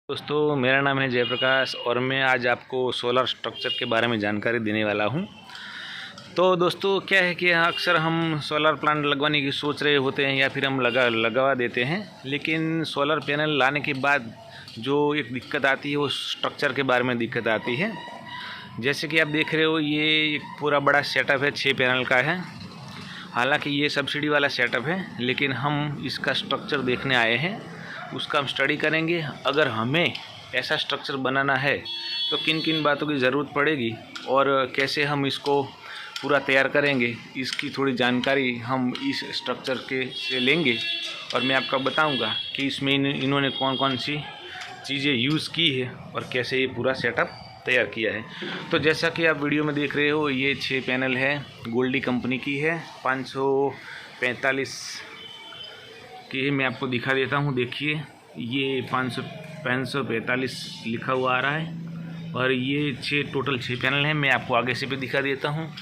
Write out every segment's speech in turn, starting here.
दोस्तों, मेरा नाम है जयप्रकाश और मैं आज आपको सोलर स्ट्रक्चर के बारे में जानकारी देने वाला हूं। तो दोस्तों, क्या है कि अक्सर हम सोलर प्लांट लगवाने की सोच रहे होते हैं या फिर हम लगवा देते हैं, लेकिन सोलर पैनल लाने के बाद जो एक दिक्कत आती है वो स्ट्रक्चर के बारे में दिक्कत आती है। जैसे कि आप देख रहे हो, ये एक पूरा बड़ा सेटअप है, 6 पैनल का है। हालांकि ये सब्सिडी वाला सेटअप है, लेकिन हम इसका स्ट्रक्चर देखने आए हैं, उसका हम स्टडी करेंगे। अगर हमें ऐसा स्ट्रक्चर बनाना है तो किन किन बातों की ज़रूरत पड़ेगी और कैसे हम इसको पूरा तैयार करेंगे, इसकी थोड़ी जानकारी हम इस स्ट्रक्चर से लेंगे। और मैं आपको बताऊंगा कि इसमें इन्होंने कौन कौन सी चीज़ें यूज़ की है और कैसे ये पूरा सेटअप तैयार किया है। तो जैसा कि आप वीडियो में देख रहे हो, ये 6 पैनल है, गोल्डी कंपनी की है, 545 कि मैं आपको दिखा देता हूँ। देखिए, ये 545 लिखा हुआ आ रहा है और ये टोटल 6 पैनल हैं। मैं आपको आगे से भी दिखा देता हूँ,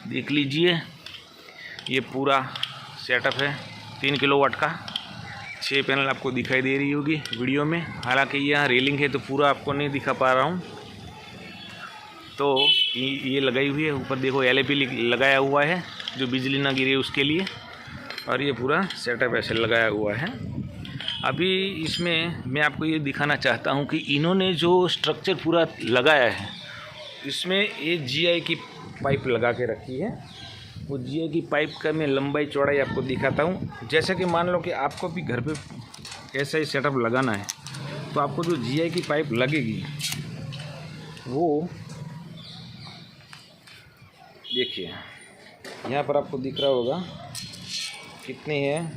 देख लीजिए। ये पूरा सेटअप है 3 किलोवाट का, 6 पैनल आपको दिखाई दे रही होगी वीडियो में। हालांकि यहाँ रेलिंग है तो पूरा आपको नहीं दिखा पा रहा हूँ। तो ये लगाई हुई है, ऊपर देखो LAP लगाया हुआ है जो बिजली ना गिरे उसके लिए, और ये पूरा सेटअप ऐसे लगाया हुआ है। अभी इसमें मैं आपको ये दिखाना चाहता हूँ कि इन्होंने जो स्ट्रक्चर पूरा लगाया है, इसमें एक GI की पाइप लगा के रखी है। वो GI की पाइप का मैं लंबाई चौड़ाई आपको दिखाता हूँ। जैसे कि मान लो कि आपको भी घर पे ऐसा ही सेटअप लगाना है, तो आपको जो GI की पाइप लगेगी वो देखिए, यहाँ पर आपको दिख रहा होगा कितनी है,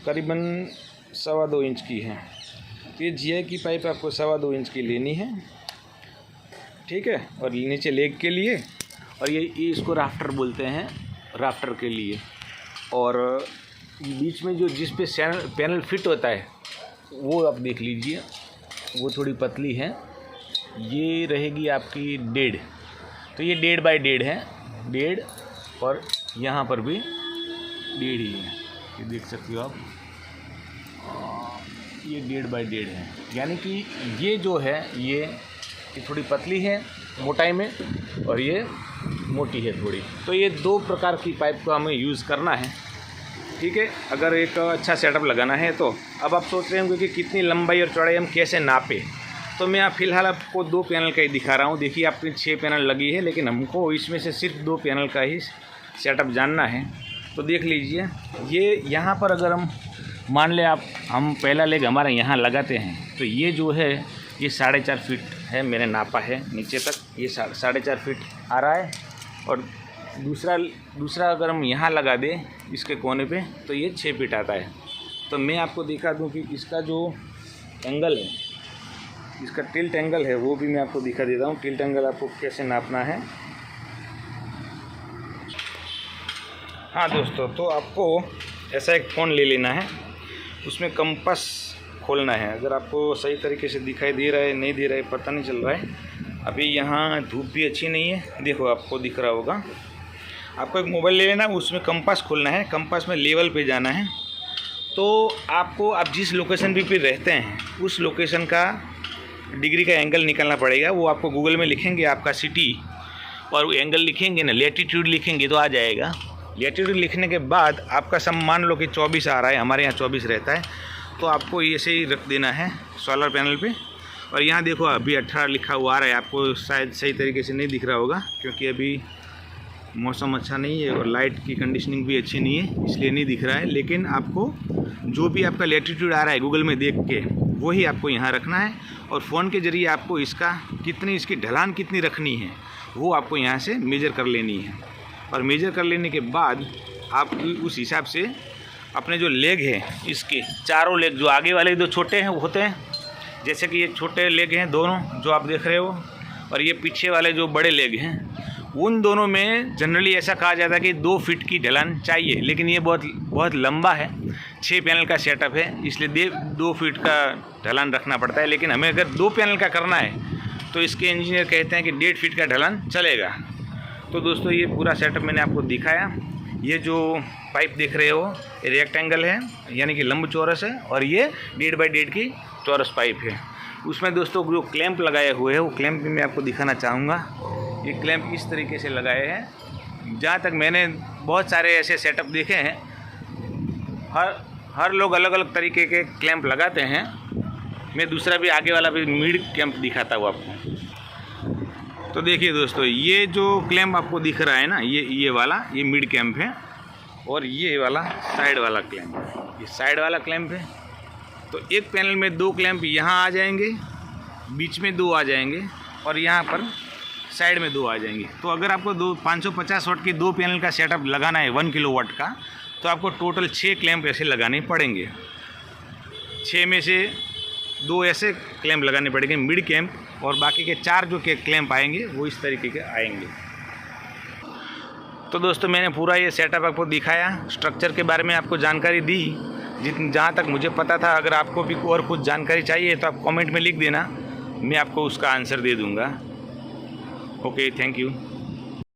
करीबन 2.25 इंच की है। तो ये GI की पाइप आपको 2.25 इंच की लेनी है, ठीक है। और नीचे लेग के लिए, और ये इसको राफ्टर बोलते हैं, राफ्टर के लिए। और बीच में जो जिस पे पैनल फिट होता है वो आप देख लीजिए, वो थोड़ी पतली है, ये रहेगी आपकी 1.5। तो ये 1.5 बाई 1.5 है, 1.5, और यहाँ पर भी 1.5 ही है, ये देख सकते हो आप। ये 1.5 बाई 1.5 है, यानी कि ये जो है ये थोड़ी पतली है मोटाई में, और ये मोटी है थोड़ी। तो ये 2 प्रकार की पाइप को हमें यूज़ करना है, ठीक है, अगर एक अच्छा सेटअप लगाना है तो। अब आप सोच रहे होंगे कि कितनी लंबाई और चौड़ाई हम कैसे नापें, तो मैं फ़िलहाल आपको 2 पैनल का ही दिखा रहा हूँ। देखिए, आपकी 6 पैनल लगी है, लेकिन हमको इसमें से सिर्फ 2 पैनल का ही सेटअप जानना है। तो देख लीजिए, ये यहाँ पर अगर हम मान लें हम पहला लेग हमारे यहाँ लगाते हैं, तो ये जो है ये 4.5 फीट है, मैंने नापा है नीचे तक, ये 4.5 फीट आ रहा है। और दूसरा अगर हम यहाँ लगा दें इसके कोने पे, तो ये 6 फीट आता है। तो मैं आपको दिखा दूँ कि इसका जो एंगल है, इसका टिल्ट एंगल है, वो भी मैं आपको दिखा देता हूँ। टिल्ट एंगल आपको कैसे नापना है। हाँ दोस्तों, तो आपको ऐसा एक फ़ोन ले लेना है, उसमें कंपास खोलना है। अगर आपको सही तरीके से दिखाई दे रहा है नहीं दे रहा है पता नहीं चल रहा है। अभी यहाँ धूप भी अच्छी नहीं है, देखो आपको दिख रहा होगा। आपको एक मोबाइल ले लेना, उसमें कंपास खोलना है, कंपास में लेवल पे जाना है। तो आपको आप जिस लोकेशन पे रहते हैं उस लोकेशन का डिग्री का एंगल निकालना पड़ेगा। वो आपको गूगल में लिखेंगे आपका सिटी, और एंगल लिखेंगे ना, लैटीट्यूड लिखेंगे तो आ जाएगा। लैटीट्यूड लिखने के बाद आपका सम मान लो कि 24 आ रहा है, हमारे यहाँ 24 रहता है, तो आपको ऐसे ही रख देना है सोलर पैनल पे। और यहाँ देखो, अभी 18 लिखा हुआ आ रहा है, आपको शायद सही तरीके से नहीं दिख रहा होगा क्योंकि अभी मौसम अच्छा नहीं है और लाइट की कंडीशनिंग भी अच्छी नहीं है, इसलिए नहीं दिख रहा है। लेकिन आपको जो भी आपका लैटीट्यूड आ रहा है गूगल में देख के, वही आपको यहाँ रखना है। और फ़ोन के ज़रिए आपको इसकी ढलान कितनी रखनी है वो आपको यहाँ से मेजर कर लेनी है। और मेजर कर लेने के बाद आप उस हिसाब से अपने जो लेग है, इसके चारों लेग, जो आगे वाले 2 छोटे हैं होते हैं, जैसे कि ये छोटे लेग हैं दोनों जो आप देख रहे हो, और ये पीछे वाले जो बड़े लेग हैं, उन दोनों में जनरली ऐसा कहा जाता है कि 2 फीट की ढलान चाहिए। लेकिन ये बहुत लंबा है, 6 पैनल का सेटअप है, इसलिए 2 फीट का ढलान रखना पड़ता है। लेकिन हमें अगर 2 पैनल का करना है तो इसके इंजीनियर कहते हैं कि 1.5 फीट का ढलान चलेगा। तो दोस्तों, ये पूरा सेटअप मैंने आपको दिखाया। ये जो पाइप देख रहे हो ये रेक्टेंगल है, यानी कि लंब चौरस है, और ये 1.5 बाई 1.5 की चौरस पाइप है। उसमें दोस्तों जो क्लैंप लगाए हुए हैं वो क्लैंप भी मैं आपको दिखाना चाहूँगा। ये क्लैंप इस तरीके से लगाए हैं। जहाँ तक मैंने बहुत सारे ऐसे सेटअप देखे हैं, हर लोग अलग अलग तरीके के क्लैंप लगाते हैं। मैं दूसरा भी आगे वाला भी मिड क्लैंप दिखाता हूँ आपको। तो देखिए दोस्तों, ये जो क्लैंप आपको दिख रहा है ना, ये वाला ये मिड क्लैंप है, और ये वाला साइड वाला क्लैंप है। ये साइड वाला क्लैंप है। तो एक पैनल में 2 क्लैंप यहाँ आ जाएंगे, बीच में 2 आ जाएंगे, और यहाँ पर साइड में 2 आ जाएंगे। तो अगर आपको 550 वाट की 2 पैनल का सेटअप लगाना है 1 किलोवाट का, तो आपको टोटल 6 क्लैंप ऐसे लगाने पड़ेंगे। 6 में से 2 ऐसे क्लैंप लगाने पड़ेंगे मिड क्लैंप, और बाकी के 4 जो के क्लैंप आएंगे वो इस तरीके के आएंगे। तो दोस्तों, मैंने पूरा ये सेटअप आपको दिखाया, स्ट्रक्चर के बारे में आपको जानकारी दी जहाँ तक मुझे पता था। अगर आपको भी और कुछ जानकारी चाहिए तो आप कमेंट में लिख देना, मैं आपको उसका आंसर दे दूँगा। Okay, thank you.